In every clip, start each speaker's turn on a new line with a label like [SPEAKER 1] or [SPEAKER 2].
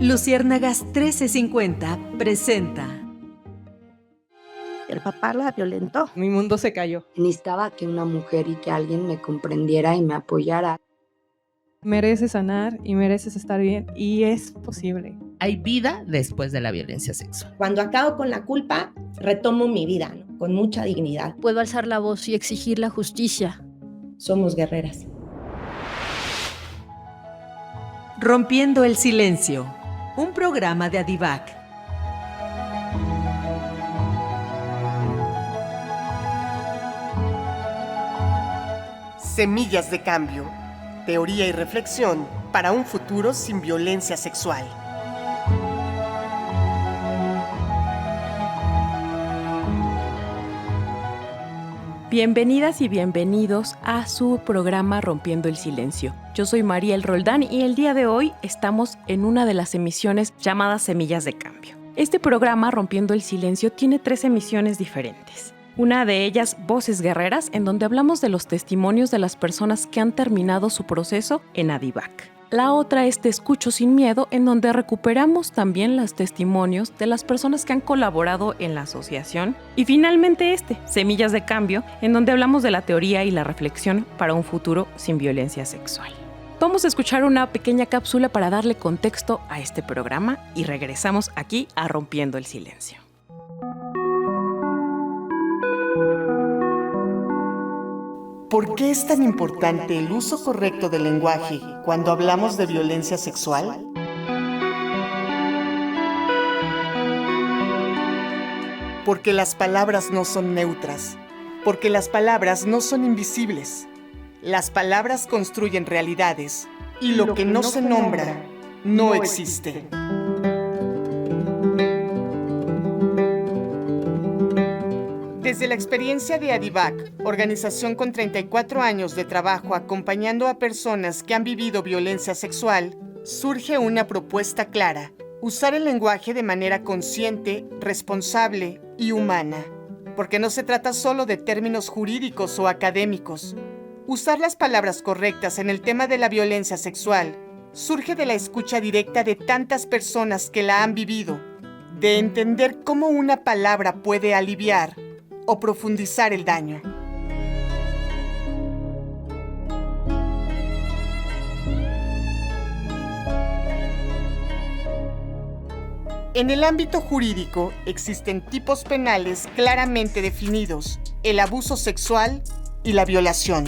[SPEAKER 1] Luciérnagas 1350 presenta.
[SPEAKER 2] El papá la violentó.
[SPEAKER 3] Mi mundo se cayó.
[SPEAKER 2] Necesitaba que una mujer y que alguien me comprendiera y me apoyara.
[SPEAKER 3] Mereces sanar y mereces estar bien, y es posible.
[SPEAKER 4] Hay vida después de la violencia sexual.
[SPEAKER 5] Cuando acabo con la culpa, retomo mi vida, ¿no? Con mucha dignidad.
[SPEAKER 6] Puedo alzar la voz y exigir la justicia.
[SPEAKER 5] Somos guerreras.
[SPEAKER 1] Rompiendo el silencio, un programa de Adivac.
[SPEAKER 7] Semillas de cambio, teoría y reflexión para un futuro sin violencia sexual.
[SPEAKER 8] Bienvenidas y bienvenidos a su programa Rompiendo el Silencio. Yo soy Mariel Roldán y el día de hoy estamos en una de las emisiones llamadas Semillas de Cambio. Este programa Rompiendo el Silencio tiene 3 emisiones diferentes. Una de ellas, Voces Guerreras, en donde hablamos de los testimonios de las personas que han terminado su proceso en Adivac. La otra es Te Escucho Sin Miedo, en donde recuperamos también los testimonios de las personas que han colaborado en la asociación. Y finalmente Semillas de Cambio, en donde hablamos de la teoría y la reflexión para un futuro sin violencia sexual. Vamos a escuchar una pequeña cápsula para darle contexto a este programa y regresamos aquí a Rompiendo el Silencio.
[SPEAKER 7] ¿Por qué es tan importante el uso correcto del lenguaje cuando hablamos de violencia sexual? Porque las palabras no son neutras, porque las palabras no son invisibles. Las palabras construyen realidades y lo que no se nombra no existe. Desde la experiencia de Adivac, organización con 34 años de trabajo acompañando a personas que han vivido violencia sexual, surge una propuesta clara: usar el lenguaje de manera consciente, responsable y humana. Porque no se trata solo de términos jurídicos o académicos. Usar las palabras correctas en el tema de la violencia sexual surge de la escucha directa de tantas personas que la han vivido, de entender cómo una palabra puede aliviar o profundizar el daño. En el ámbito jurídico existen tipos penales claramente definidos: el abuso sexual y la violación.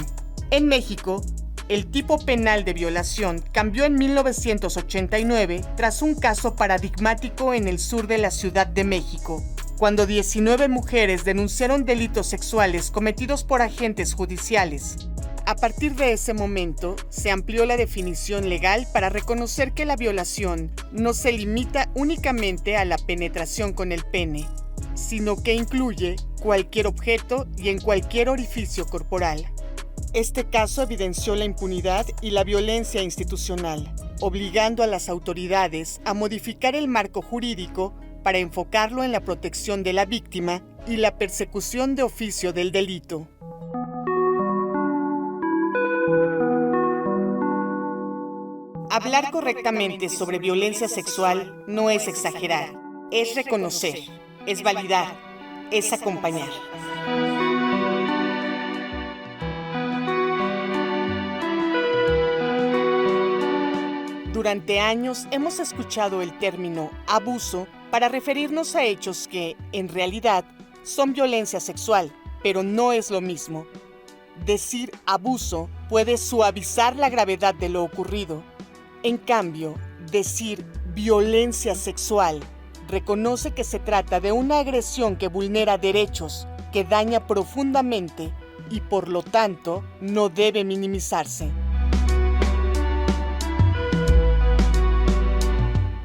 [SPEAKER 7] En México, el tipo penal de violación cambió en 1989 tras un caso paradigmático en el sur de la Ciudad de México, cuando 19 mujeres denunciaron delitos sexuales cometidos por agentes judiciales. A partir de ese momento, se amplió la definición legal para reconocer que la violación no se limita únicamente a la penetración con el pene, sino que incluye cualquier objeto y en cualquier orificio corporal. Este caso evidenció la impunidad y la violencia institucional, obligando a las autoridades a modificar el marco jurídico para enfocarlo en la protección de la víctima y la persecución de oficio del delito. Hablar correctamente sobre violencia sexual no es exagerar, es reconocer, es validar, es acompañar. Durante años hemos escuchado el término abuso para referirnos a hechos que, en realidad, son violencia sexual, pero no es lo mismo. Decir abuso puede suavizar la gravedad de lo ocurrido. En cambio, decir violencia sexual reconoce que se trata de una agresión que vulnera derechos, que daña profundamente y, por lo tanto, no debe minimizarse.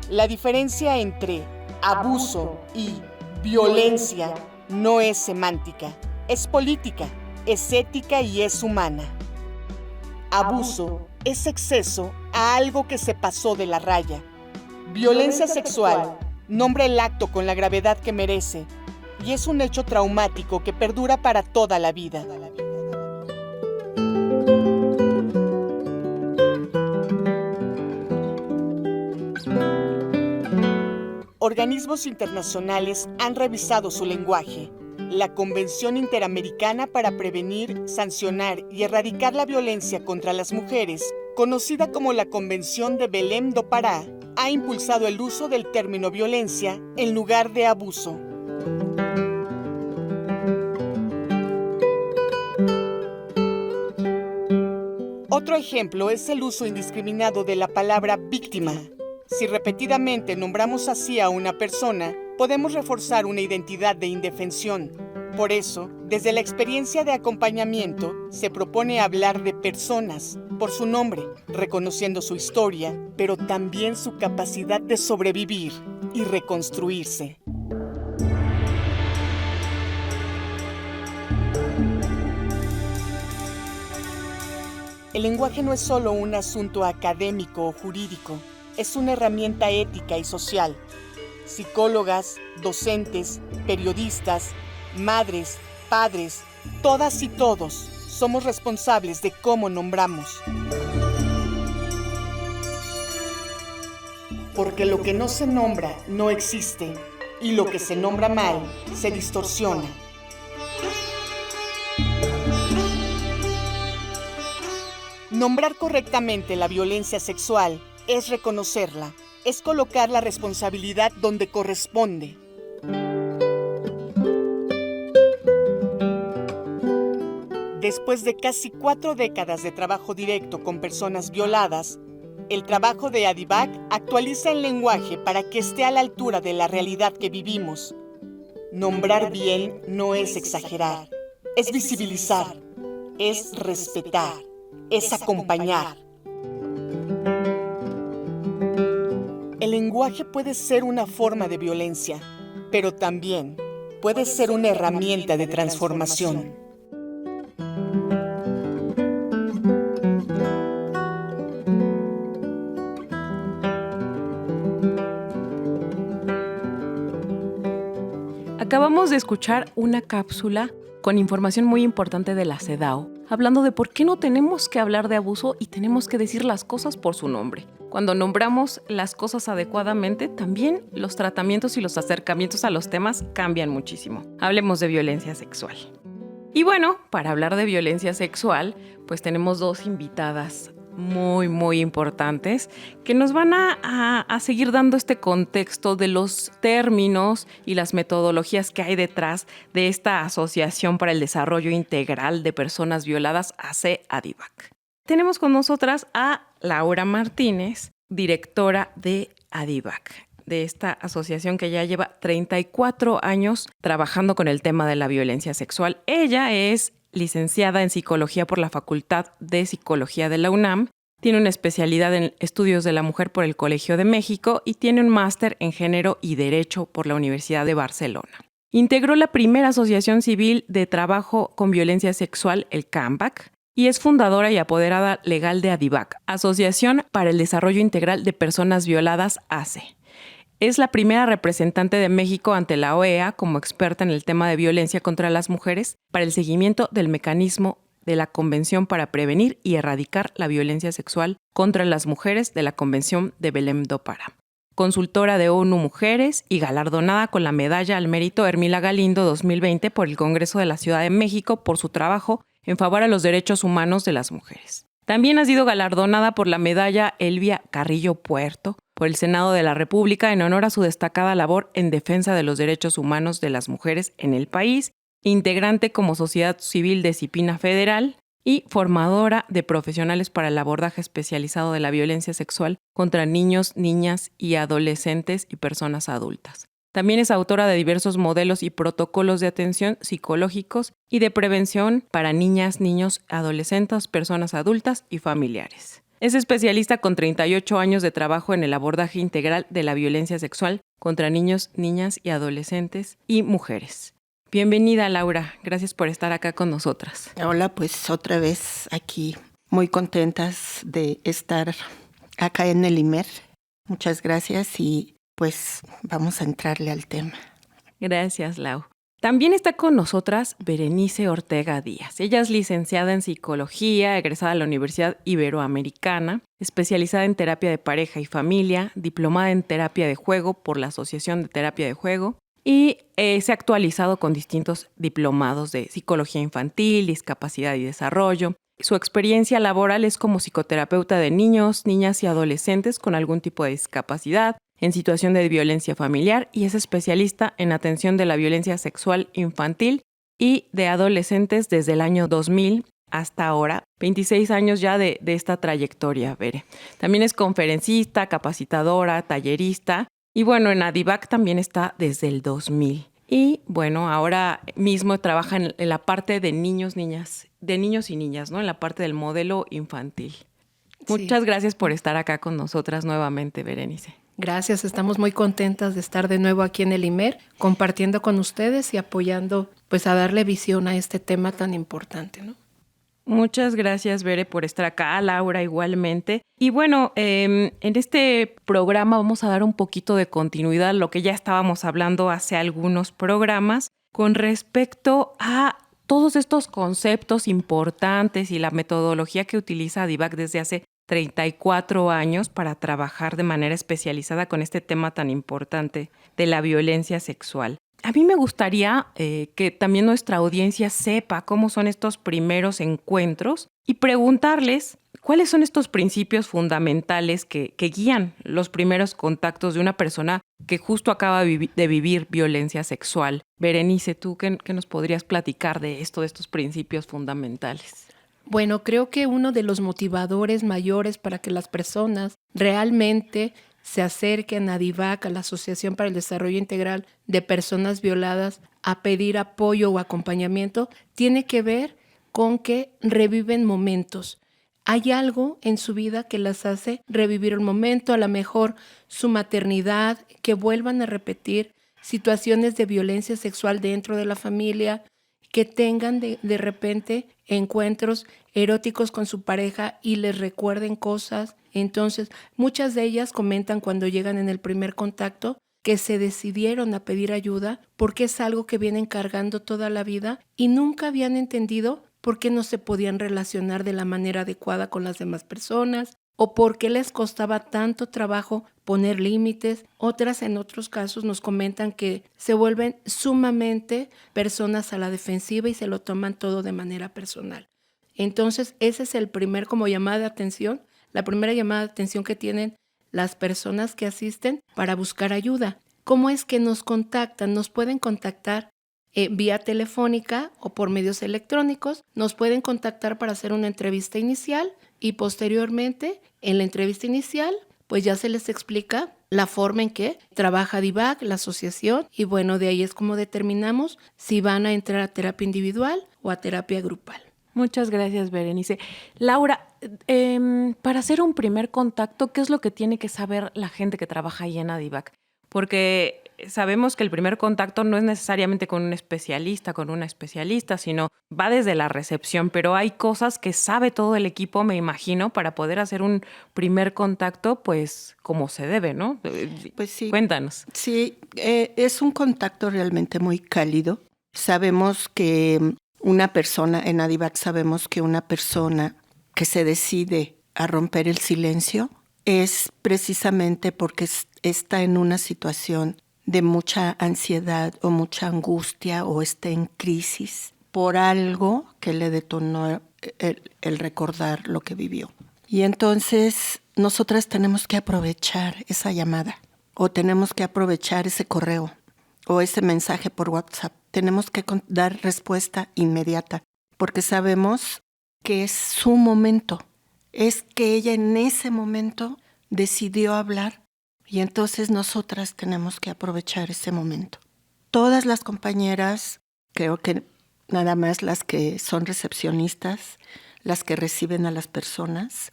[SPEAKER 7] La diferencia entre abuso y violencia no es semántica, es política, es ética y es humana. Abuso es exceso a algo que se pasó de la raya. Violencia sexual nombra el acto con la gravedad que merece y es un hecho traumático que perdura para toda la vida. organismos internacionales han revisado su lenguaje. La Convención Interamericana para Prevenir, Sancionar y Erradicar la Violencia contra las Mujeres, conocida como la Convención de Belém do Pará, ha impulsado el uso del término violencia en lugar de abuso. Otro ejemplo es el uso indiscriminado de la palabra víctima. Si repetidamente nombramos así a una persona, podemos reforzar una identidad de indefensión. Por eso, desde la experiencia de acompañamiento, se propone hablar de personas por su nombre, reconociendo su historia, pero también su capacidad de sobrevivir y reconstruirse. El lenguaje no es solo un asunto académico o jurídico, es una herramienta ética y social. Psicólogas, docentes, periodistas, madres, padres, todas y todos somos responsables de cómo nombramos. Porque lo que no se nombra no existe y lo que se nombra mal se distorsiona. Nombrar correctamente la violencia sexual es reconocerla, es colocar la responsabilidad donde corresponde. Después de casi 4 décadas de trabajo directo con personas violadas, el trabajo de ADIVAC actualiza el lenguaje para que esté a la altura de la realidad que vivimos. Nombrar bien no es exagerar, es visibilizar, es respetar, es acompañar. El lenguaje puede ser una forma de violencia, pero también puede ser una herramienta de transformación.
[SPEAKER 8] Acabamos de escuchar una cápsula con información muy importante de la CEDAW, hablando de por qué no tenemos que hablar de abuso y tenemos que decir las cosas por su nombre. Cuando nombramos las cosas adecuadamente, también los tratamientos y los acercamientos a los temas cambian muchísimo. Hablemos de violencia sexual. Y bueno, para hablar de violencia sexual, pues tenemos 2 invitadas muy importantes que nos van a seguir dando este contexto de los términos y las metodologías que hay detrás de esta Asociación para el Desarrollo Integral de Personas Violadas, AC-ADIVAC. Tenemos con nosotras a Laura Martínez, directora de ADIVAC, de esta asociación que ya lleva 34 años trabajando con el tema de la violencia sexual. Ella es licenciada en Psicología por la Facultad de Psicología de la UNAM, tiene una especialidad en Estudios de la Mujer por el Colegio de México y tiene un máster en Género y Derecho por la Universidad de Barcelona. Integró la primera asociación civil de trabajo con violencia sexual, el CAMVAC, y es fundadora y apoderada legal de ADIVAC, Asociación para el Desarrollo Integral de Personas Violadas, ACE. Es la primera representante de México ante la OEA como experta en el tema de violencia contra las mujeres para el seguimiento del mecanismo de la Convención para Prevenir y Erradicar la Violencia Sexual contra las Mujeres de la Convención de Belém do Pará. Consultora de ONU Mujeres y galardonada con la Medalla al Mérito Hermila Galindo 2020 por el Congreso de la Ciudad de México por su trabajo en favor a los derechos humanos de las mujeres. También ha sido galardonada por la Medalla Elvia Carrillo Puerto por el Senado de la República en honor a su destacada labor en defensa de los derechos humanos de las mujeres en el país, integrante como Sociedad Civil de Disciplina Federal y formadora de profesionales para el abordaje especializado de la violencia sexual contra niños, niñas y adolescentes y personas adultas. También es autora de diversos modelos y protocolos de atención psicológicos y de prevención para niñas, niños, adolescentes, personas adultas y familiares. Es especialista con 38 años de trabajo en el abordaje integral de la violencia sexual contra niños, niñas y adolescentes y mujeres. Bienvenida, Laura. Gracias por estar acá con nosotras.
[SPEAKER 9] Hola, pues otra vez aquí, muy contentas de estar acá en el IMER. Muchas gracias y pues vamos a entrarle al tema.
[SPEAKER 8] Gracias, Lau. También está con nosotras Berenice Ortega Díaz. Ella es licenciada en Psicología, egresada de la Universidad Iberoamericana, especializada en terapia de pareja y familia, diplomada en terapia de juego por la Asociación de Terapia de Juego y se ha actualizado con distintos diplomados de psicología infantil, discapacidad y desarrollo. Su experiencia laboral es como psicoterapeuta de niños, niñas y adolescentes con algún tipo de discapacidad, en situación de violencia familiar y es especialista en atención de la violencia sexual infantil y de adolescentes desde el año 2000 hasta ahora, 26 años ya de esta trayectoria, Bere. También es conferencista, capacitadora, tallerista y bueno, en Adivac también está desde el 2000. Y bueno, ahora mismo trabaja en la parte de niños y niñas, ¿no? En la parte del modelo infantil. Muchas gracias por estar acá con nosotras nuevamente, Berenice.
[SPEAKER 10] Gracias, estamos muy contentas de estar de nuevo aquí en el IMER, compartiendo con ustedes y apoyando, pues a darle visión a este tema tan importante, ¿no?
[SPEAKER 8] Muchas gracias, Bere, por estar acá, Laura igualmente. Y bueno, en este programa vamos a dar un poquito de continuidad a lo que ya estábamos hablando hace algunos programas con respecto a todos estos conceptos importantes y la metodología que utiliza Adivac desde hace 34 años para trabajar de manera especializada con este tema tan importante de la violencia sexual. A mí me gustaría que también nuestra audiencia sepa cómo son estos primeros encuentros y preguntarles cuáles son estos principios fundamentales que guían los primeros contactos de una persona que justo acaba de vivir violencia sexual. Berenice, ¿tú qué nos podrías platicar de estos principios fundamentales?
[SPEAKER 10] Bueno, creo que uno de los motivadores mayores para que las personas realmente se acerquen a Adivac, a la Asociación para el Desarrollo Integral de Personas Violadas, a pedir apoyo o acompañamiento, tiene que ver con que reviven momentos. Hay algo en su vida que las hace revivir el momento, a lo mejor su maternidad, que vuelvan a repetir situaciones de violencia sexual dentro de la familia, que tengan de repente encuentros eróticos con su pareja y les recuerden cosas. Entonces, muchas de ellas comentan cuando llegan en el primer contacto que se decidieron a pedir ayuda porque es algo que vienen cargando toda la vida y nunca habían entendido por qué no se podían relacionar de la manera adecuada con las demás personas o por qué les costaba tanto trabajo poner límites. Otras, en otros casos, nos comentan que se vuelven sumamente personas a la defensiva y se lo toman todo de manera personal. Entonces, ese es el primer como llamada de atención, la primera llamada de atención que tienen las personas que asisten para buscar ayuda. ¿Cómo es que nos contactan? Nos pueden contactar vía telefónica o por medios electrónicos. Nos pueden contactar para hacer una entrevista inicial y posteriormente, en la entrevista inicial, pues ya se les explica la forma en que trabaja Adivac, la asociación, y bueno, de ahí es como determinamos si van a entrar a terapia individual o a terapia grupal.
[SPEAKER 8] Muchas gracias, Berenice. Laura, para hacer un primer contacto, ¿qué es lo que tiene que saber la gente que trabaja ahí en Adivac? Porque sabemos que el primer contacto no es necesariamente con un especialista, con una especialista, sino va desde la recepción, pero hay cosas que sabe todo el equipo, me imagino, para poder hacer un primer contacto, pues, como se debe, ¿no?
[SPEAKER 9] Pues sí.
[SPEAKER 8] Cuéntanos.
[SPEAKER 9] Sí, es un contacto realmente muy cálido. Sabemos que una persona, en Adivac sabemos que una persona que se decide a romper el silencio es precisamente porque está en una situación de mucha ansiedad o mucha angustia o está en crisis por algo que le detonó el recordar lo que vivió. Y entonces nosotras tenemos que aprovechar esa llamada o tenemos que aprovechar ese correo o ese mensaje por WhatsApp. Tenemos que dar respuesta inmediata porque sabemos que es su momento. Es que ella en ese momento decidió hablar y entonces nosotras tenemos que aprovechar ese momento. Todas las compañeras, creo que nada más las que son recepcionistas, las que reciben a las personas,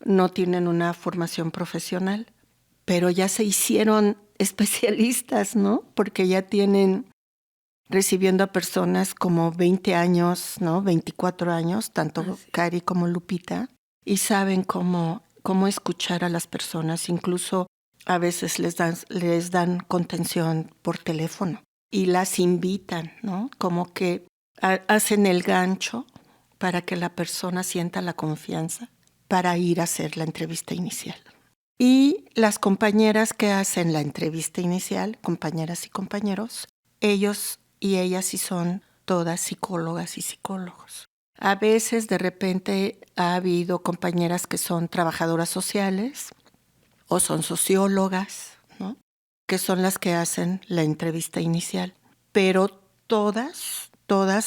[SPEAKER 9] no tienen una formación profesional, pero ya se hicieron especialistas, ¿no? Porque ya tienen recibiendo a personas como 20 años, ¿no? 24 años, tanto Cari como Lupita, y saben cómo escuchar a las personas, incluso a veces les dan contención por teléfono. y las invitan, ¿no? Como que hacen el gancho para que la persona sienta la confianza para ir a hacer la entrevista inicial. Y las compañeras que hacen la entrevista inicial, compañeras y compañeros, ellos y ellas sí son todas psicólogas y psicólogos. A veces, de repente, ha habido compañeras que son trabajadoras sociales o son sociólogas, ¿no? Que son las que hacen la entrevista inicial. Pero todas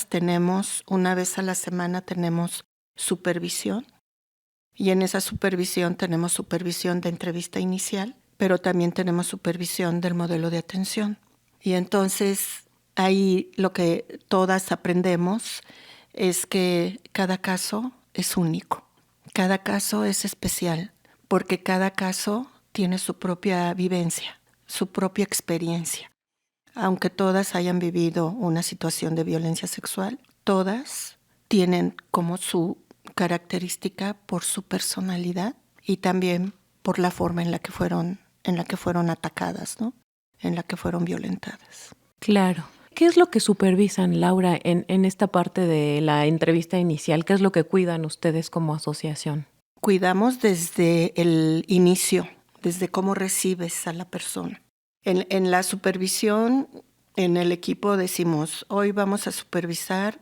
[SPEAKER 9] tenemos, una vez a la semana tenemos supervisión, y en esa supervisión tenemos supervisión de entrevista inicial, pero también tenemos supervisión del modelo de atención. Y entonces ahí lo que todas aprendemos es que cada caso es único, cada caso es especial, porque cada caso tiene su propia vivencia, su propia experiencia. Aunque todas hayan vivido una situación de violencia sexual, todas tienen como su característica por su personalidad y también por la forma en la que fueron atacadas, ¿no? En la que fueron violentadas.
[SPEAKER 8] Claro. ¿Qué es lo que supervisan, Laura, en esta parte de la entrevista inicial? ¿Qué es lo que cuidan ustedes como asociación?
[SPEAKER 9] Cuidamos desde el inicio, desde cómo recibes a la persona. En la supervisión, en el equipo decimos, hoy vamos a supervisar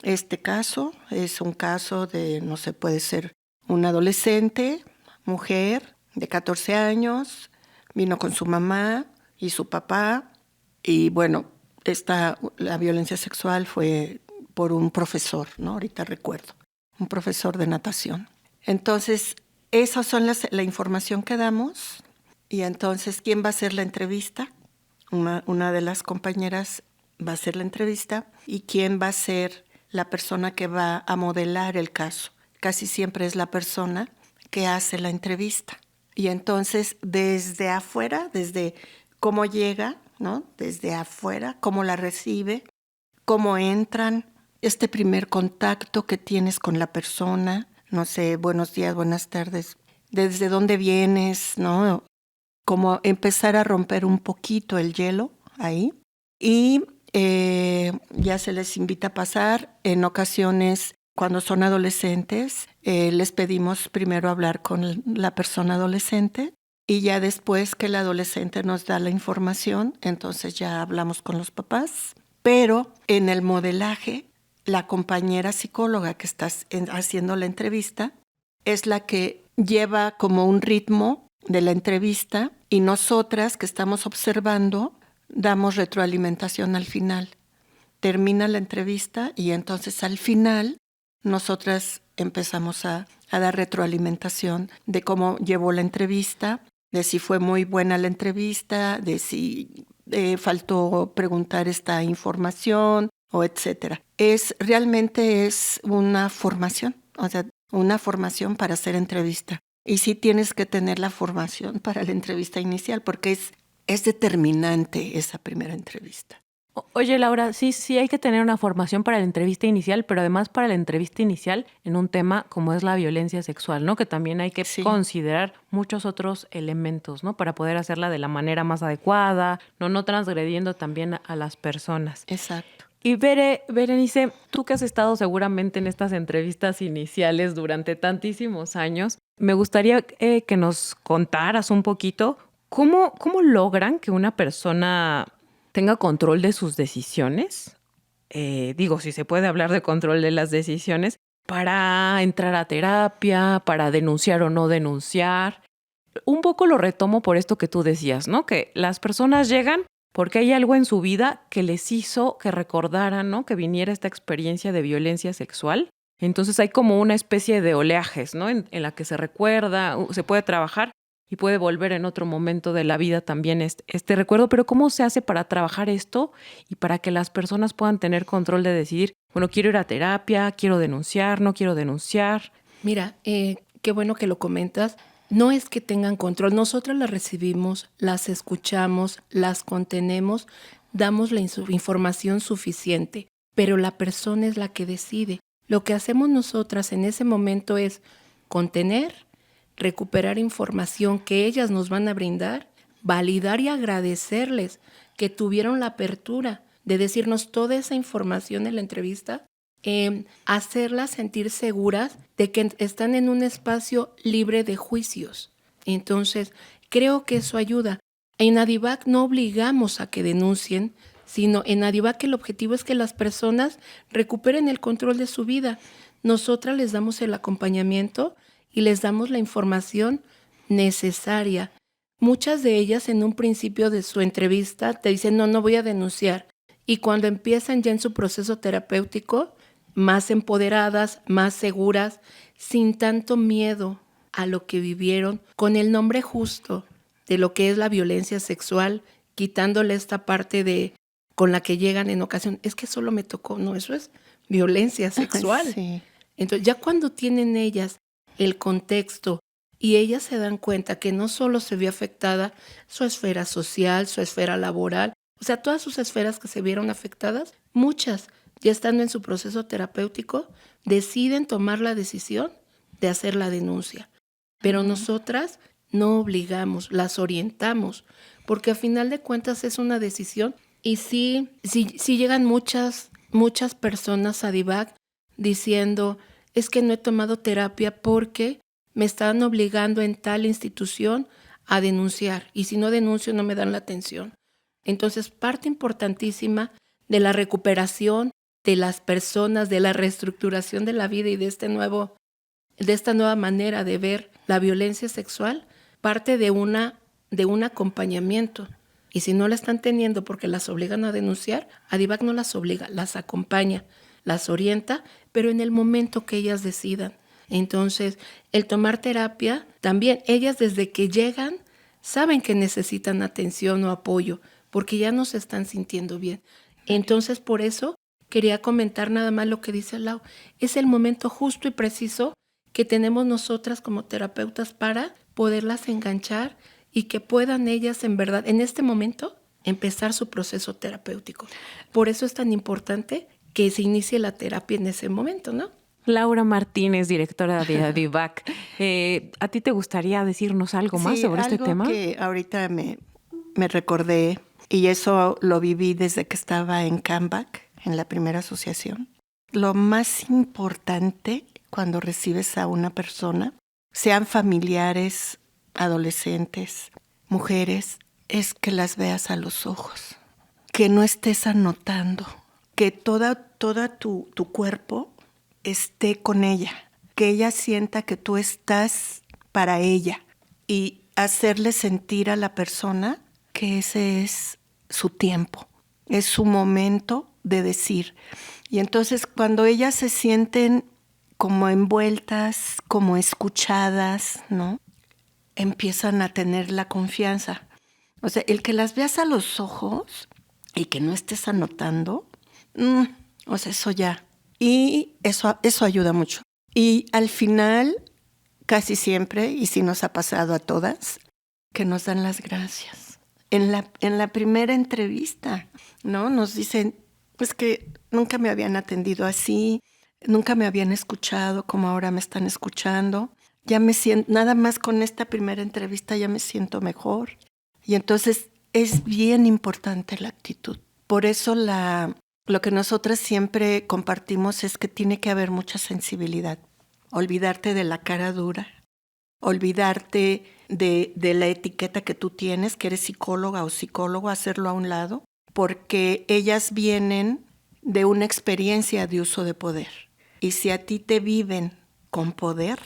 [SPEAKER 9] este caso. Es un caso de, no sé, puede ser una adolescente, mujer de 14 años, vino con su mamá y su papá, y bueno, la violencia sexual fue por un profesor, ¿no? Ahorita recuerdo, un profesor de natación. Entonces, esas son la información que damos. Y entonces, ¿quién va a hacer la entrevista? Una de las compañeras va a hacer la entrevista. ¿Y quién va a ser la persona que va a modelar el caso? Casi siempre es la persona que hace la entrevista. Y entonces, desde afuera, desde cómo llega, ¿no? Desde afuera, cómo la recibe, cómo entran, este primer contacto que tienes con la persona, no sé, buenos días, buenas tardes, desde dónde vienes, ¿no? Como empezar a romper un poquito el hielo ahí. Y ya se les invita a pasar. En ocasiones, cuando son adolescentes, les pedimos primero hablar con la persona adolescente, y ya después que el adolescente nos da la información, entonces ya hablamos con los papás. Pero en el modelaje, la compañera psicóloga que está haciendo la entrevista es la que lleva como un ritmo de la entrevista, y nosotras que estamos observando damos retroalimentación al final. Termina la entrevista y entonces al final nosotras empezamos a dar retroalimentación de cómo llevó la entrevista, de si fue muy buena la entrevista, de si faltó preguntar esta información o etcétera. Realmente es una formación, o sea, una formación para hacer entrevista. Y sí tienes que tener la formación para la entrevista inicial, porque es determinante esa primera entrevista.
[SPEAKER 8] Oye, Laura, sí hay que tener una formación para la entrevista inicial, pero además para la entrevista inicial en un tema como es la violencia sexual, ¿no? Que también hay que considerar muchos otros elementos, ¿no? Para poder hacerla de la manera más adecuada, no transgrediendo también a las personas.
[SPEAKER 9] Exacto.
[SPEAKER 8] Y Berenice, tú que has estado seguramente en estas entrevistas iniciales durante tantísimos años, me gustaría que nos contaras un poquito cómo logran que una persona tenga control de sus decisiones. Si se puede hablar de control de las decisiones, para entrar a terapia, para denunciar o no denunciar. Un poco lo retomo por esto que tú decías, ¿no? Que las personas llegan porque hay algo en su vida que les hizo que recordaran, ¿no? Que viniera esta experiencia de violencia sexual. Entonces hay como una especie de oleajes, ¿no? En la que se recuerda, se puede trabajar y puede volver en otro momento de la vida también este recuerdo. Pero ¿cómo se hace para trabajar esto y para que las personas puedan tener control de decidir, bueno, quiero ir a terapia, quiero denunciar, no quiero denunciar?
[SPEAKER 10] Mira, qué bueno que lo comentas. No es que tengan control, nosotras las recibimos, las escuchamos, las contenemos, damos la información suficiente, pero la persona es la que decide. Lo que hacemos nosotras en ese momento es contener, recuperar información que ellas nos van a brindar, validar y agradecerles que tuvieron la apertura de decirnos toda esa información en la entrevista, hacerlas sentir seguras de que están en un espacio libre de juicios. Entonces, creo que eso ayuda. En ADIVAC no obligamos a que denuncien, sino en ADIVAC el objetivo es que las personas recuperen el control de su vida. Nosotras les damos el acompañamiento y les damos la información necesaria. Muchas de ellas en un principio de su entrevista te dicen, no voy a denunciar. Y cuando empiezan ya en su proceso terapéutico, más empoderadas, más seguras, sin tanto miedo a lo que vivieron, con el nombre justo de lo que es la violencia sexual, quitándole esta parte con la que llegan en ocasión, es que solo me tocó, no, eso es violencia sexual.
[SPEAKER 9] Sí.
[SPEAKER 10] Entonces, ya cuando tienen ellas el contexto y ellas se dan cuenta que no solo se vio afectada su esfera social, su esfera laboral, o sea, todas sus esferas que se vieron afectadas, muchas, ya estando en su proceso terapéutico, deciden tomar la decisión de hacer la denuncia. Pero nosotras no obligamos, las orientamos, porque a final de cuentas es una decisión. Y sí llegan muchas personas a DIVAC diciendo, es que no he tomado terapia porque me están obligando en tal institución a denunciar, y si no denuncio no me dan la atención. Entonces, parte importantísima de la recuperación de las personas, de la reestructuración de la vida y de esta nueva manera de ver la violencia sexual, parte de un acompañamiento. Y si no la están teniendo porque las obligan a denunciar, ADIVAC no las obliga, las acompaña, las orienta, pero en el momento que ellas decidan. Entonces, el tomar terapia, también ellas desde que llegan saben que necesitan atención o apoyo, porque ya no se están sintiendo bien. Entonces, por eso quería comentar nada más lo que dice Lau. Es el momento justo y preciso que tenemos nosotras como terapeutas para poderlas enganchar y que puedan ellas en verdad, en este momento, empezar su proceso terapéutico. Por eso es tan importante que se inicie la terapia en ese momento, ¿no?
[SPEAKER 8] Laura Martínez, directora de ADIVAC. ¿A ti te gustaría decirnos algo más sobre este tema?
[SPEAKER 9] Sí, algo que ahorita me recordé, y eso lo viví desde que estaba en CAMBAC, en la primera asociación. Lo más importante cuando recibes a una persona, sean familiares, adolescentes, mujeres, es que las veas a los ojos, que no estés anotando, que toda tu cuerpo esté con ella, que ella sienta que tú estás para ella y hacerle sentir a la persona que ese es su tiempo, es su momento de decir. Y entonces cuando ellas se sienten como envueltas, como escuchadas, ¿no? Empiezan a tener la confianza. O sea, el que las veas a los ojos y que no estés anotando, o sea, eso ya. Y eso ayuda mucho. Y al final, casi siempre, y sí nos ha pasado a todas, que nos dan las gracias. En la primera entrevista, ¿no? Nos dicen, pues que nunca me habían atendido así, nunca me habían escuchado como ahora me están escuchando. Ya me siento, nada más con esta primera entrevista ya me siento mejor. Y entonces es bien importante la actitud. Por eso lo que nosotras siempre compartimos es que tiene que haber mucha sensibilidad. Olvidarte de la cara dura, olvidarte de la etiqueta que tú tienes, que eres psicóloga o psicólogo, hacerlo a un lado, porque ellas vienen de una experiencia de uso de poder. Y si a ti te viven con poder,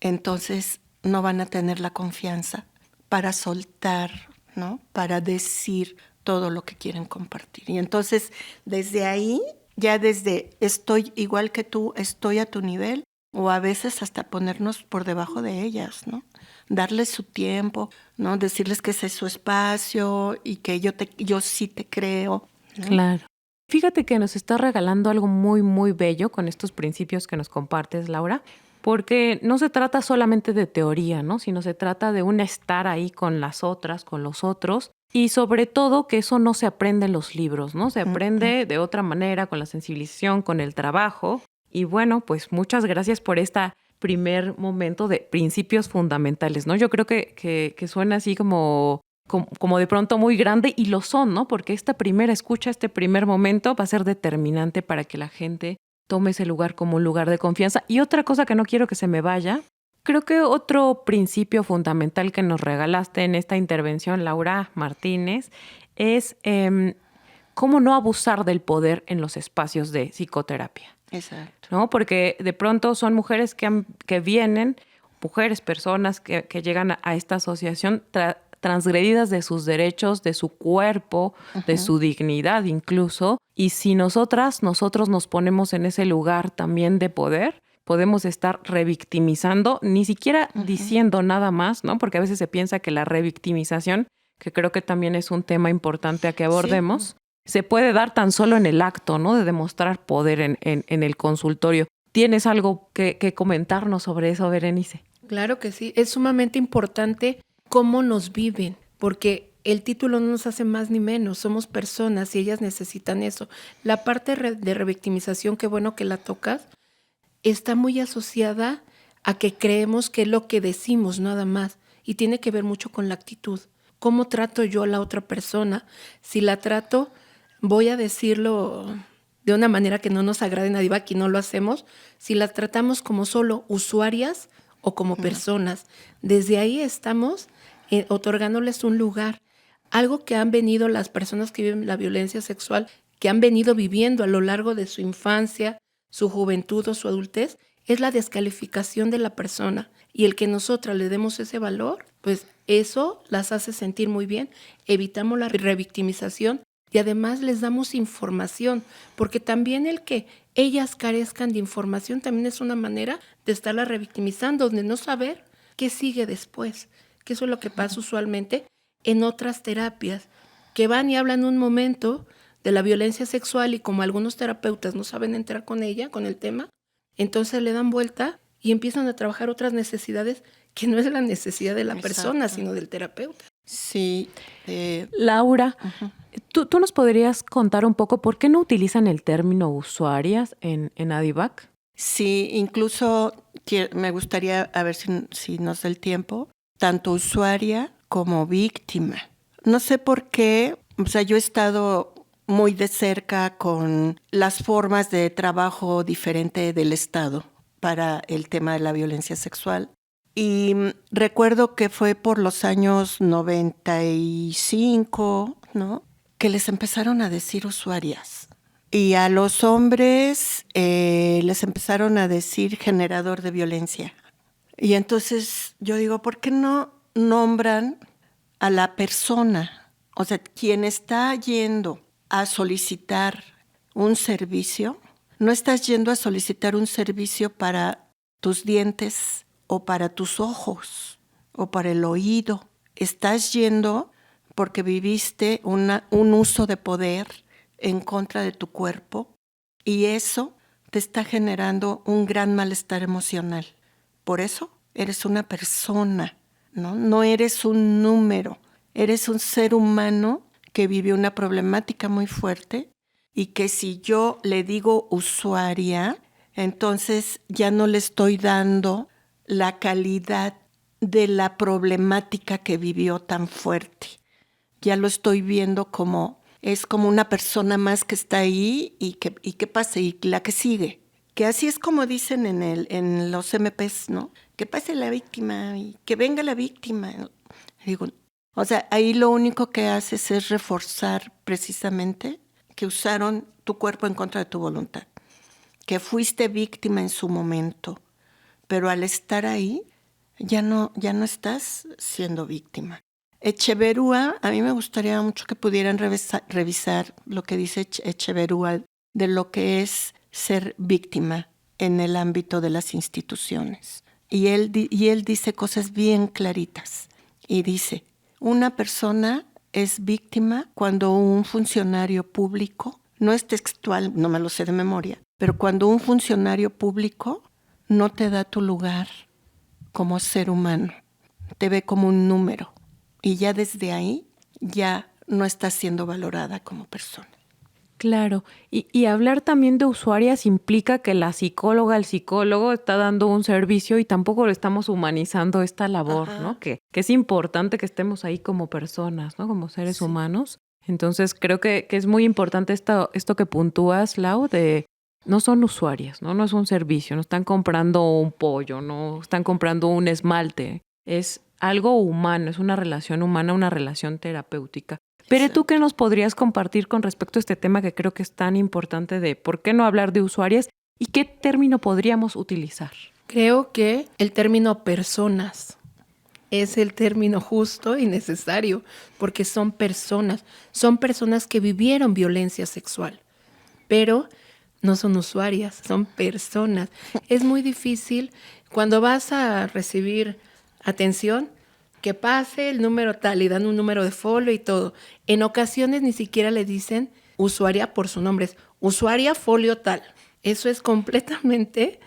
[SPEAKER 9] entonces no van a tener la confianza para soltar, ¿no? Para decir todo lo que quieren compartir. Y entonces, desde ahí, ya desde estoy igual que tú, estoy a tu nivel, o a veces hasta ponernos por debajo de ellas, ¿no? Darles su tiempo, ¿no? Decirles que ese es su espacio y que yo sí te creo, ¿no?
[SPEAKER 8] Claro. Fíjate que nos está regalando algo muy, muy bello con estos principios que nos compartes, Laura, porque no se trata solamente de teoría, ¿no? Sino se trata de un estar ahí con las otras, con los otros, y sobre todo que eso no se aprende en los libros, ¿no? Se aprende de otra manera, con la sensibilización, con el trabajo. Y bueno, pues muchas gracias por este primer momento de principios fundamentales, ¿no? Yo creo que suena así como como de pronto muy grande, y lo son, ¿no? Porque esta primera escucha, este primer momento va a ser determinante para que la gente tome ese lugar como un lugar de confianza. Y otra cosa que no quiero que se me vaya, creo que otro principio fundamental que nos regalaste en esta intervención, Laura Martínez, es cómo no abusar del poder en los espacios de psicoterapia.
[SPEAKER 9] Exacto.
[SPEAKER 8] ¿No? Porque de pronto son mujeres que vienen, personas que llegan a esta asociación transgredidas de sus derechos, de su cuerpo, de su dignidad incluso. Y si nosotros nos ponemos en ese lugar también de poder, podemos estar revictimizando, ni siquiera diciendo nada más, ¿no? Porque a veces se piensa que la revictimización, que creo que también es un tema importante a que abordemos, se puede dar tan solo en el acto, ¿no? De demostrar poder en el consultorio. ¿Tienes algo que comentarnos sobre eso, Berenice?
[SPEAKER 10] Claro que sí. Es sumamente importante cómo nos viven, porque el título no nos hace más ni menos. Somos personas y ellas necesitan eso. La parte de revictimización, qué bueno que la tocas, está muy asociada a que creemos que es lo que decimos nada más, y tiene que ver mucho con la actitud. ¿Cómo trato yo a la otra persona? Si la trato, voy a decirlo de una manera que no nos agrade a nadie, aquí no lo hacemos, si las tratamos como solo usuarias o como personas. Desde ahí estamos otorgándoles un lugar. Algo que han venido las personas que viven la violencia sexual, que han venido viviendo a lo largo de su infancia, su juventud o su adultez, es la descalificación de la persona. Y el que nosotras le demos ese valor, pues eso las hace sentir muy bien. Evitamos la revictimización y además les damos información, porque también el que ellas carezcan de información también es una manera de estarla revictimizando, de no saber qué sigue después, que eso es lo que pasa usualmente en otras terapias, que van y hablan un momento de la violencia sexual y como algunos terapeutas no saben entrar con ella, con el tema, entonces le dan vuelta y empiezan a trabajar otras necesidades que no es la necesidad de la persona, sino del terapeuta.
[SPEAKER 9] Sí.
[SPEAKER 8] Laura, ¿tú nos podrías contar un poco por qué no utilizan el término usuarias en ADIVAC?
[SPEAKER 9] Sí, incluso me gustaría, a ver si nos da el tiempo, tanto usuaria como víctima. No sé por qué, o sea, yo he estado muy de cerca con las formas de trabajo diferente del Estado para el tema de la violencia sexual. Y recuerdo que fue por los años 95, ¿no?, que les empezaron a decir usuarias. Y a los hombres les empezaron a decir generador de violencia. Y entonces yo digo, ¿por qué no nombran a la persona? O sea, quien está yendo a solicitar un servicio, no estás yendo a solicitar un servicio para tus dientes o para tus ojos o para el oído. Estás yendo porque viviste un uso de poder en contra de tu cuerpo y eso te está generando un gran malestar emocional. Por eso eres una persona, ¿no? No eres un número, eres un ser humano que vive una problemática muy fuerte y que si yo le digo usuaria, entonces ya no le estoy dando la calidad de la problemática que vivió tan fuerte. Ya lo estoy viendo es como una persona más que está ahí y que pase, y la que sigue. Que así es como dicen en los MPs, ¿no? Que pase la víctima y que venga la víctima. Digo, o sea, ahí lo único que haces es reforzar precisamente que usaron tu cuerpo en contra de tu voluntad, que fuiste víctima en su momento, pero al estar ahí ya no estás siendo víctima. Echeverría, a mí me gustaría mucho que pudieran revisar lo que dice Echeverría de lo que es ser víctima en el ámbito de las instituciones. Y él dice cosas bien claritas. Y dice, una persona es víctima cuando un funcionario público, no es textual, no me lo sé de memoria, pero cuando un funcionario público no te da tu lugar como ser humano, te ve como un número. Y ya desde ahí ya no estás siendo valorada como persona.
[SPEAKER 8] Claro, y hablar también de usuarias implica que la psicóloga, el psicólogo está dando un servicio y tampoco le estamos humanizando esta labor, ¿no? Que es importante que estemos ahí como personas, ¿no? Como seres humanos. Entonces creo que es muy importante esto que puntúas, Lau, de no son usuarias, ¿no? No es un servicio, no están comprando un pollo, no están comprando un esmalte. Es algo humano, es una relación humana, una relación terapéutica. Pero ¿tú qué nos podrías compartir con respecto a este tema que creo que es tan importante de por qué no hablar de usuarias y qué término podríamos utilizar?
[SPEAKER 10] Creo que el término personas es el término justo y necesario, porque son personas que vivieron violencia sexual, pero no son usuarias, son personas. Es muy difícil cuando vas a recibir atención, que pase el número tal y dan un número de folio y todo. En ocasiones ni siquiera le dicen usuaria por su nombre, es usuaria folio tal. Eso es completamente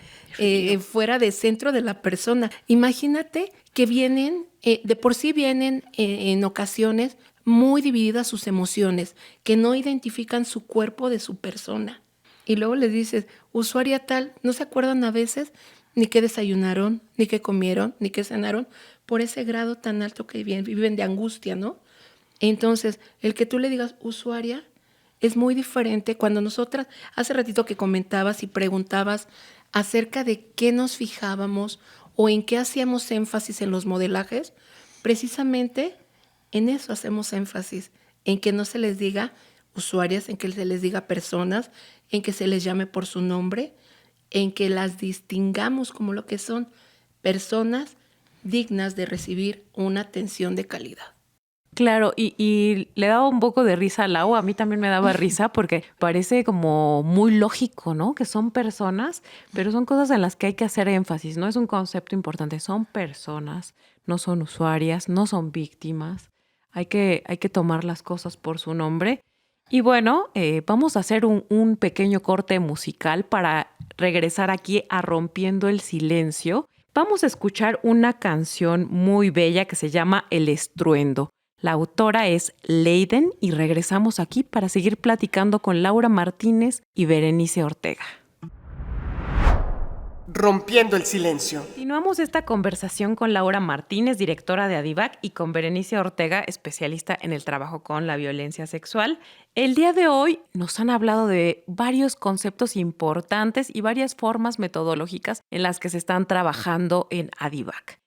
[SPEAKER 10] fuera de centro de la persona. Imagínate que vienen, de por sí vienen en ocasiones muy divididas sus emociones, que no identifican su cuerpo de su persona. Y luego les dices, usuaria tal, no se acuerdan a veces ni qué desayunaron, ni qué comieron, ni qué cenaron, por ese grado tan alto que viven de angustia, ¿no? Entonces, el que tú le digas usuaria es muy diferente cuando nosotras, hace ratito que comentabas y preguntabas acerca de qué nos fijábamos o en qué hacíamos énfasis en los modelajes, precisamente en eso hacemos énfasis, en que no se les diga usuarias, en que se les diga personas, en que se les llame por su nombre, en que las distingamos como lo que son personas dignas de recibir una atención de calidad.
[SPEAKER 8] Claro, y le daba un poco de risa a Lau, a mí también me daba risa porque parece como muy lógico, ¿no? Que son personas, pero son cosas en las que hay que hacer énfasis, ¿no? Es un concepto importante, son personas, no son usuarias, no son víctimas, hay que tomar las cosas por su nombre. Y bueno, vamos a hacer un pequeño corte musical para regresar aquí a Rompiendo el Silencio. Vamos a escuchar una canción muy bella que se llama El Estruendo. La autora es Leiden y regresamos aquí para seguir platicando con Laura Martínez y Berenice Ortega.
[SPEAKER 7] Rompiendo el silencio.
[SPEAKER 8] Continuamos esta conversación con Laura Martínez, directora de Adivac, y con Berenice Ortega, especialista en el trabajo con la violencia sexual. El día de hoy nos han hablado de varios conceptos importantes y varias formas metodológicas en las que se están trabajando en Adivac.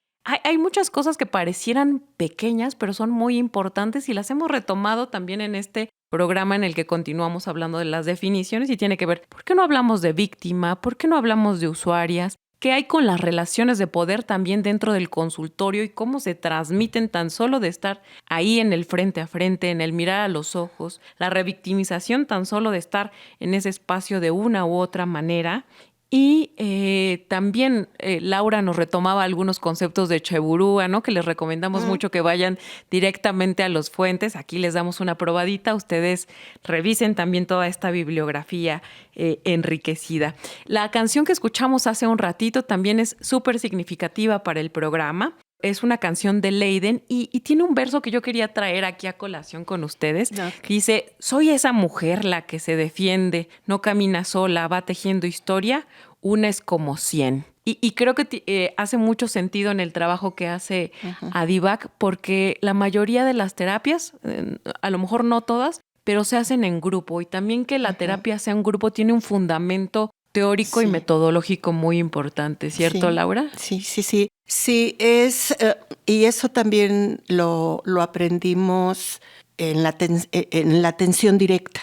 [SPEAKER 8] Hay muchas cosas que parecieran pequeñas, pero son muy importantes y las hemos retomado también en este programa en el que continuamos hablando de las definiciones y tiene que ver, ¿por qué no hablamos de víctima? ¿Por qué no hablamos de usuarias? ¿Qué hay con las relaciones de poder también dentro del consultorio y cómo se transmiten tan solo de estar ahí en el frente a frente, en el mirar a los ojos? La revictimización tan solo de estar en ese espacio de una u otra manera. Y también Laura nos retomaba algunos conceptos de Cheburúa, ¿no? Que les recomendamos mucho que vayan directamente a los fuentes. Aquí les damos una probadita. Ustedes revisen también toda esta bibliografía enriquecida. La canción que escuchamos hace un ratito también es súper significativa para el programa. Es una canción de Leiden y tiene un verso que yo quería traer aquí a colación con ustedes. Okay. Dice, soy esa mujer la que se defiende, no camina sola, va tejiendo historia, una es como 100. Y creo que hace mucho sentido en el trabajo que hace Adivac, porque la mayoría de las terapias, a lo mejor no todas, pero se hacen en grupo. Y también que la terapia sea un grupo tiene un fundamento teórico y metodológico muy importante, ¿cierto, Laura?
[SPEAKER 9] Sí. Sí, es, y eso también lo aprendimos en la atención directa.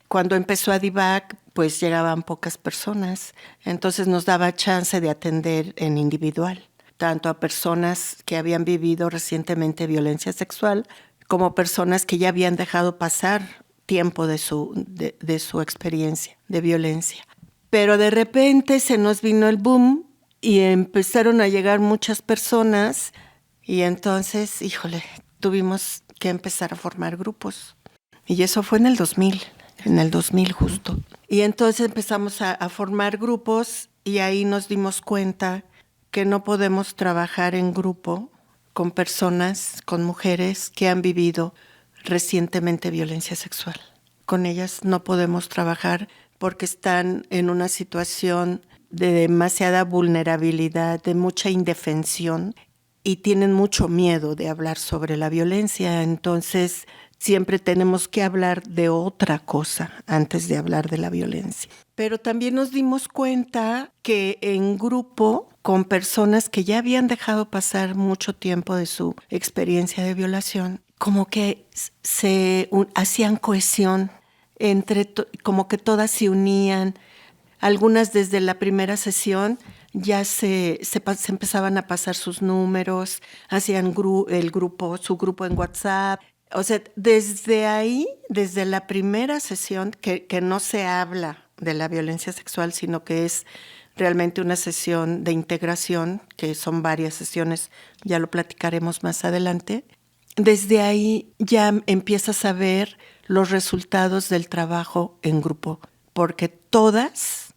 [SPEAKER 9] Cuando empezó Adivac, pues llegaban pocas personas, entonces nos daba chance de atender en individual, tanto a personas que habían vivido recientemente violencia sexual, como personas que ya habían dejado pasar tiempo de su experiencia de violencia. Pero de repente se nos vino el boom y empezaron a llegar muchas personas y entonces, tuvimos que empezar a formar grupos. Y eso fue en el 2000 justo. Y entonces empezamos a formar grupos y ahí nos dimos cuenta que no podemos trabajar en grupo con personas, con mujeres que han vivido recientemente violencia sexual. con ellas no podemos trabajar porque están en una situación de demasiada vulnerabilidad, de mucha indefensión y tienen mucho miedo de hablar sobre la violencia. Entonces, siempre tenemos que hablar de otra cosa antes de hablar de la violencia. Pero también nos dimos cuenta que en grupo, con personas que ya habían dejado pasar mucho tiempo de su experiencia de violación, como que hacían cohesión, como que todas se unían. Algunas desde la primera sesión ya se empezaban a pasar sus números, hacían su grupo en WhatsApp. O sea, desde ahí, desde la primera sesión, que no se habla de la violencia sexual, sino que es realmente una sesión de integración, que son varias sesiones, ya lo platicaremos más adelante. Desde ahí ya empiezas a ver los resultados del trabajo en grupo, porque todas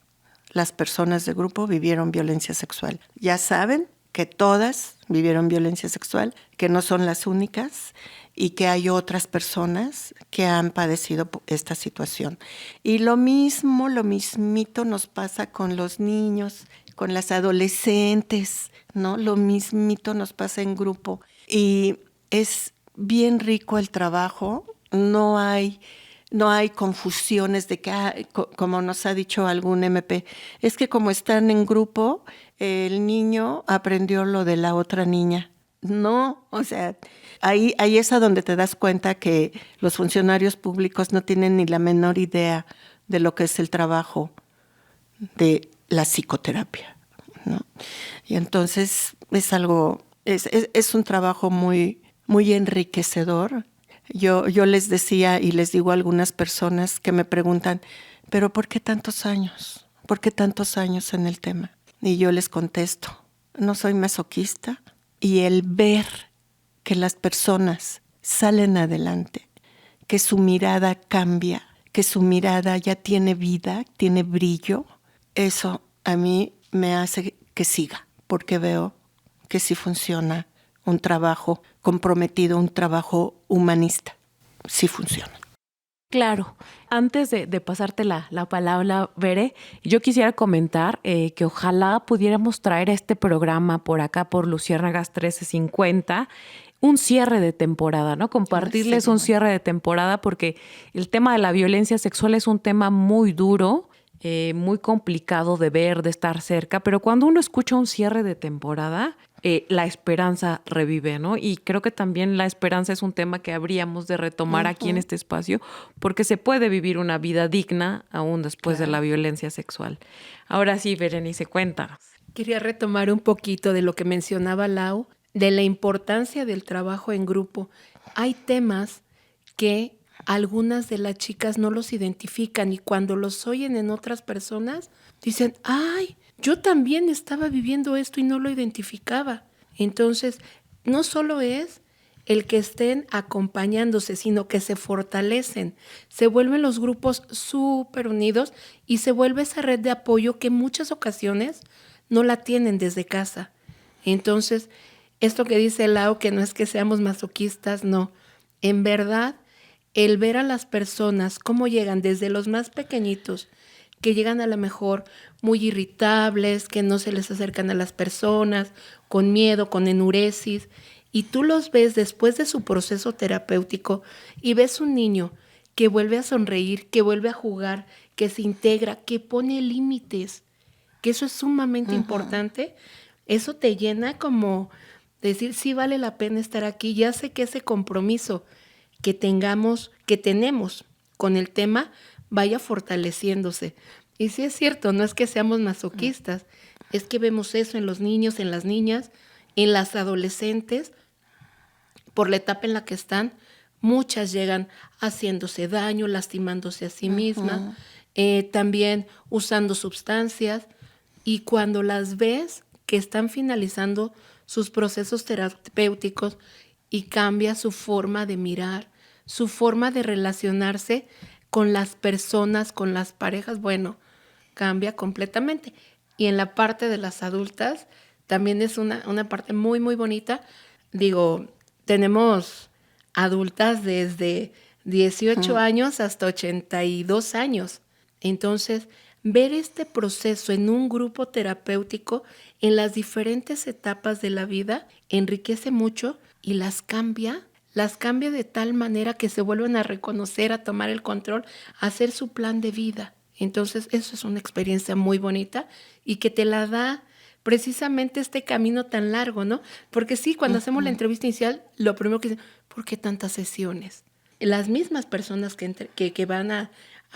[SPEAKER 9] las personas de grupo vivieron violencia sexual. Ya saben que todas vivieron violencia sexual, que no son las únicas y que hay otras personas que han padecido esta situación. Y lo mismito nos pasa con los niños, con las adolescentes, ¿no? Lo mismito nos pasa en grupo. Y es bien rico el trabajo, no hay confusiones de que, como nos ha dicho algún MP, es que como están en grupo, el niño aprendió lo de la otra niña. No, o sea, ahí es a donde te das cuenta que los funcionarios públicos no tienen ni la menor idea de lo que es el trabajo de la psicoterapia, ¿no? Y entonces es un trabajo muy, muy enriquecedor. Yo les decía y les digo a algunas personas que me preguntan, ¿pero por qué tantos años? ¿Por qué tantos años en el tema? Y yo les contesto, no soy masoquista. Y el ver que las personas salen adelante, que su mirada cambia, que su mirada ya tiene vida, tiene brillo, eso a mí me hace que siga, porque veo que sí funciona un trabajo comprometido, un trabajo humanista. Sí funciona.
[SPEAKER 8] Claro. Antes de pasarte la palabra, Bere, yo quisiera comentar que ojalá pudiéramos traer este programa por acá, por Luciérnagas 1350, un cierre de temporada, ¿no? Compartirles un cierre de temporada porque el tema de la violencia sexual es un tema muy duro, muy complicado de ver, de estar cerca, pero cuando uno escucha un cierre de temporada, la esperanza revive, ¿no? Y creo que también la esperanza es un tema que habríamos de retomar aquí en este espacio, porque se puede vivir una vida digna aún después de la violencia sexual. Ahora sí, Berenice, cuéntanos.
[SPEAKER 10] Quería retomar un poquito de lo que mencionaba Lau, de la importancia del trabajo en grupo. Hay temas que algunas de las chicas no los identifican y cuando los oyen en otras personas, dicen, ¡ay! Yo también estaba viviendo esto y no lo identificaba. Entonces, no solo es el que estén acompañándose, sino que se fortalecen, se vuelven los grupos súper unidos y se vuelve esa red de apoyo que en muchas ocasiones no la tienen desde casa. Entonces, esto que dice Lau, que no es que seamos masoquistas, no. En verdad, el ver a las personas cómo llegan desde los más pequeñitos, que llegan a lo mejor muy irritables, que no se les acercan a las personas, con miedo, con enuresis, y tú los ves después de su proceso terapéutico y ves un niño que vuelve a sonreír, que vuelve a jugar, que se integra, que pone límites, que eso es sumamente importante. Eso te llena como decir, sí vale la pena estar aquí, ya sé que ese compromiso que tenemos con el tema vaya fortaleciéndose. Y sí es cierto, no es que seamos masoquistas, es que vemos eso en los niños, en las niñas, en las adolescentes, por la etapa en la que están, muchas llegan haciéndose daño, lastimándose a sí mismas, también usando sustancias, y cuando las ves que están finalizando sus procesos terapéuticos y cambia su forma de mirar, su forma de relacionarse con las personas, con las parejas, bueno, cambia completamente. Y en la parte de las adultas también es una parte muy, muy bonita. Digo, tenemos adultas desde 18 años hasta 82 años. Entonces, ver este proceso en un grupo terapéutico en las diferentes etapas de la vida enriquece mucho y las cambia de tal manera que se vuelven a reconocer, a tomar el control, a hacer su plan de vida. Entonces, eso es una experiencia muy bonita y que te la da precisamente este camino tan largo, ¿no? Porque sí, cuando hacemos la entrevista inicial, lo primero que dicen, ¿por qué tantas sesiones? Las mismas personas que van a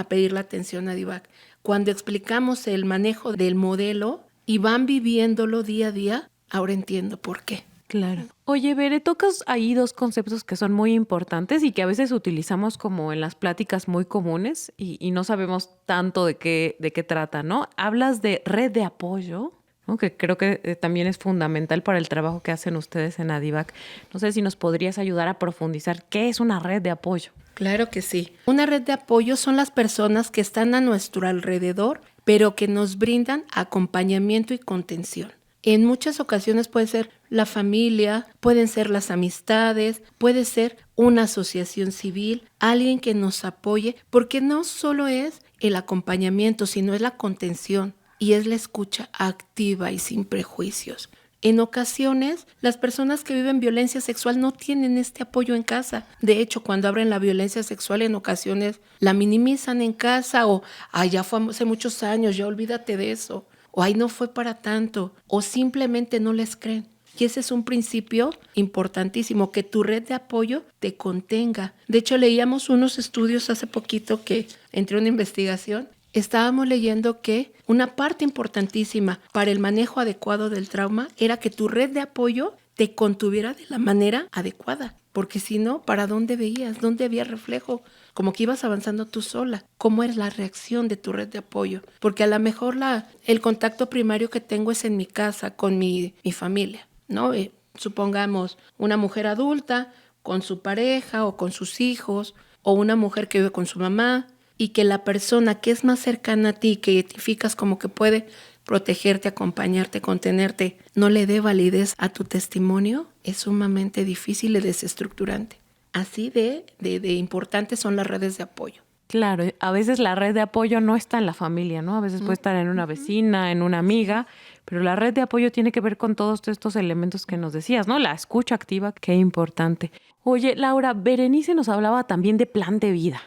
[SPEAKER 10] pedir la atención a DIVAC, cuando explicamos el manejo del modelo y van viviéndolo día a día, ahora entiendo por qué.
[SPEAKER 8] Claro. Oye, Bere, tocas ahí dos conceptos que son muy importantes y que a veces utilizamos como en las pláticas muy comunes y no sabemos tanto de qué trata, ¿no? Hablas de red de apoyo, ¿no? Que creo que también es fundamental para el trabajo que hacen ustedes en ADIVAC. No sé si nos podrías ayudar a profundizar qué es una red de apoyo.
[SPEAKER 10] Claro que sí. Una red de apoyo son las personas que están a nuestro alrededor, pero que nos brindan acompañamiento y contención. En muchas ocasiones puede ser la familia, pueden ser las amistades, puede ser una asociación civil, alguien que nos apoye, porque no solo es el acompañamiento, sino es la contención y es la escucha activa y sin prejuicios. En ocasiones, las personas que viven violencia sexual no tienen este apoyo en casa. De hecho, cuando abren la violencia sexual, en ocasiones la minimizan en casa o, ay, ya fue hace muchos años, ya olvídate de eso. O, ay, no fue para tanto. O simplemente no les creen. Y ese es un principio importantísimo, que tu red de apoyo te contenga. De hecho, leíamos unos estudios hace poquito que, entre una investigación, estábamos leyendo que una parte importantísima para el manejo adecuado del trauma era que tu red de apoyo te contuviera de la manera adecuada. Porque si no, ¿para dónde veías? ¿Dónde había reflejo? Como que ibas avanzando tú sola. ¿Cómo es la reacción de tu red de apoyo? Porque a lo mejor el contacto primario que tengo es en mi casa, con mi familia, ¿no? Supongamos una mujer adulta con su pareja o con sus hijos, o una mujer que vive con su mamá, y que la persona que es más cercana a ti, que identificas como que puede protegerte, acompañarte, contenerte, no le dé validez a tu testimonio, es sumamente difícil y desestructurante. Así de importantes son las redes de apoyo.
[SPEAKER 8] Claro, a veces la red de apoyo no está en la familia, ¿no? A veces puede estar en una vecina, en una amiga, pero la red de apoyo tiene que ver con todos estos elementos que nos decías, ¿no? La escucha activa, qué importante. Oye, Laura, Berenice nos hablaba también de plan de vida.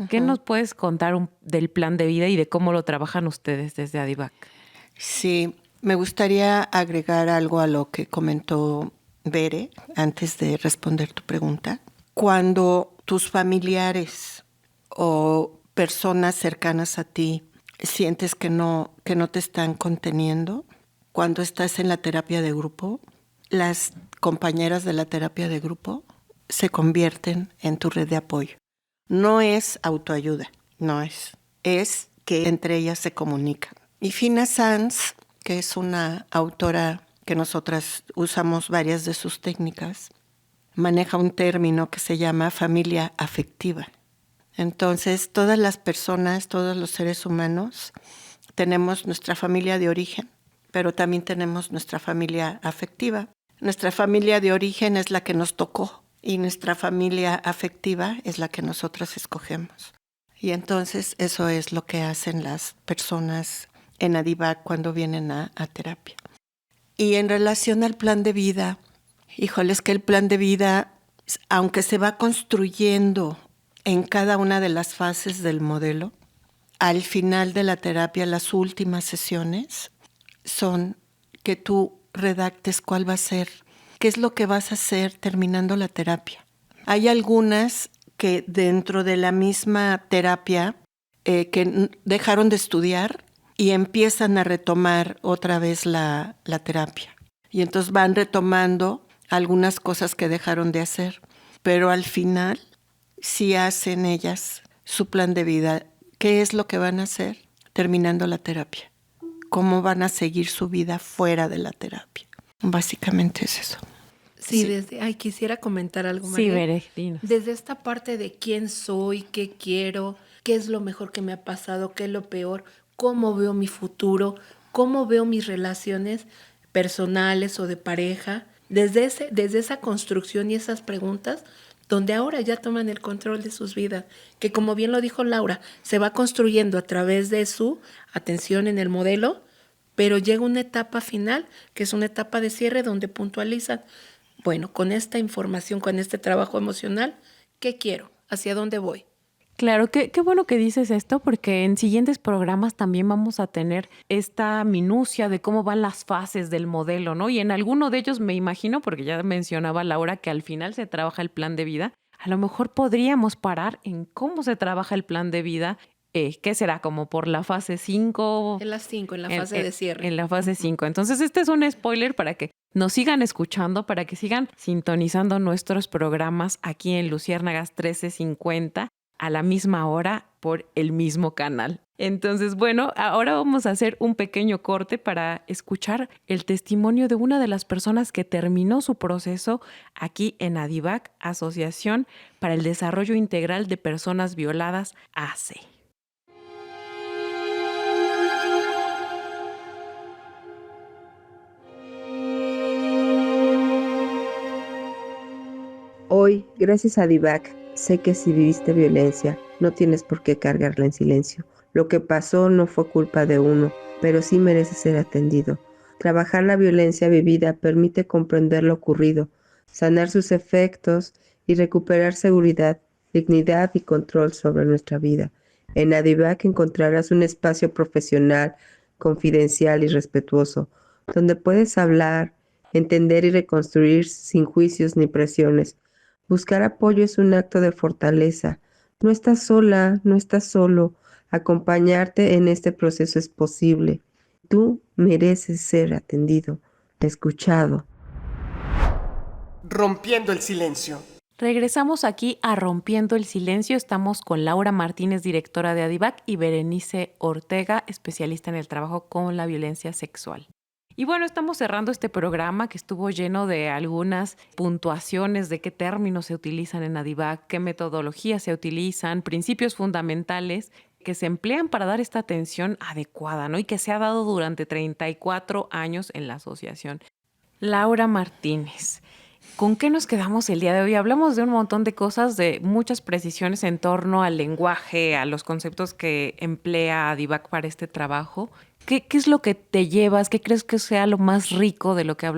[SPEAKER 8] ¿Qué nos puedes contar del plan de vida y de cómo lo trabajan ustedes desde ADIVAC?
[SPEAKER 9] Sí, me gustaría agregar algo a lo que comentó Bere antes de responder tu pregunta. Cuando tus familiares o personas cercanas a ti sientes que no te están conteniendo, cuando estás en la terapia de grupo, las compañeras de la terapia de grupo se convierten en tu red de apoyo. No es autoayuda, no es. Es que entre ellas se comunican. Y Fina Sanz, que es una autora que nosotras usamos varias de sus técnicas, maneja un término que se llama familia afectiva. Entonces, todas las personas, todos los seres humanos, tenemos nuestra familia de origen, pero también tenemos nuestra familia afectiva. Nuestra familia de origen es la que nos tocó y nuestra familia afectiva es la que nosotras escogemos. Y entonces eso es lo que hacen las personas en ADIVAC cuando vienen a terapia. Y en relación al plan de vida, híjole, es que el plan de vida, aunque se va construyendo en cada una de las fases del modelo, al final de la terapia, las últimas sesiones, son que tú redactes cuál va a ser, qué es lo que vas a hacer terminando la terapia. Hay algunas que dentro de la misma terapia que dejaron de estudiar y empiezan a retomar otra vez la terapia. Y entonces van retomando algunas cosas que dejaron de hacer. Pero al final sí hacen ellas su plan de vida. ¿Qué es lo que van a hacer terminando la terapia? ¿Cómo van a seguir su vida fuera de la terapia? Básicamente es eso.
[SPEAKER 10] Sí. Quisiera comentar algo, María.
[SPEAKER 8] Sí, Bere, dinos.
[SPEAKER 10] Desde esta parte de quién soy, qué quiero, qué es lo mejor que me ha pasado, qué es lo peor, cómo veo mi futuro, cómo veo mis relaciones personales o de pareja. Desde esa construcción y esas preguntas, donde ahora ya toman el control de sus vidas, que como bien lo dijo Laura, se va construyendo a través de su atención en el modelo, pero llega una etapa final, que es una etapa de cierre donde puntualizan, bueno, con esta información, con este trabajo emocional, ¿qué quiero? ¿Hacia dónde voy?
[SPEAKER 8] Claro, qué bueno que dices esto, porque en siguientes programas también vamos a tener esta minucia de cómo van las fases del modelo, ¿no? Y en alguno de ellos me imagino, porque ya mencionaba Laura que al final se trabaja el plan de vida, a lo mejor podríamos parar en cómo se trabaja el plan de vida. ¿Qué será? Como por la fase 5.
[SPEAKER 10] En las 5, en la fase de cierre.
[SPEAKER 8] En la fase 5. Entonces, este es un spoiler para que nos sigan escuchando, para que sigan sintonizando nuestros programas aquí en Luciérnagas 1350 a la misma hora por el mismo canal. Entonces, bueno, ahora vamos a hacer un pequeño corte para escuchar el testimonio de una de las personas que terminó su proceso aquí en ADIVAC, Asociación para el Desarrollo Integral de Personas Violadas, ACE.
[SPEAKER 11] Hoy, gracias a ADIVAC, sé que si viviste violencia, no tienes por qué cargarla en silencio. Lo que pasó no fue culpa de uno, pero sí merece ser atendido. Trabajar la violencia vivida permite comprender lo ocurrido, sanar sus efectos y recuperar seguridad, dignidad y control sobre nuestra vida. En ADIVAC encontrarás un espacio profesional, confidencial y respetuoso, donde puedes hablar, entender y reconstruir sin juicios ni presiones. Buscar apoyo es un acto de fortaleza. No estás sola, no estás solo. Acompañarte en este proceso es posible. Tú mereces ser atendido, escuchado.
[SPEAKER 7] Rompiendo el silencio.
[SPEAKER 8] Regresamos aquí a Rompiendo el Silencio. Estamos con Laura Martínez, directora de ADIVAC, y Berenice Ortega, especialista en el trabajo con la violencia sexual. Y bueno, estamos cerrando este programa que estuvo lleno de algunas puntuaciones de qué términos se utilizan en ADIVAC, qué metodologías se utilizan, principios fundamentales que se emplean para dar esta atención adecuada, ¿no? Y que se ha dado durante 34 años en la asociación. Laura Martínez, ¿con qué nos quedamos el día de hoy? Hablamos de un montón de cosas, de muchas precisiones en torno al lenguaje, a los conceptos que emplea ADIVAC para este trabajo. ¿Qué es lo que te llevas? ¿Qué crees que sea lo más rico de lo que hablamos?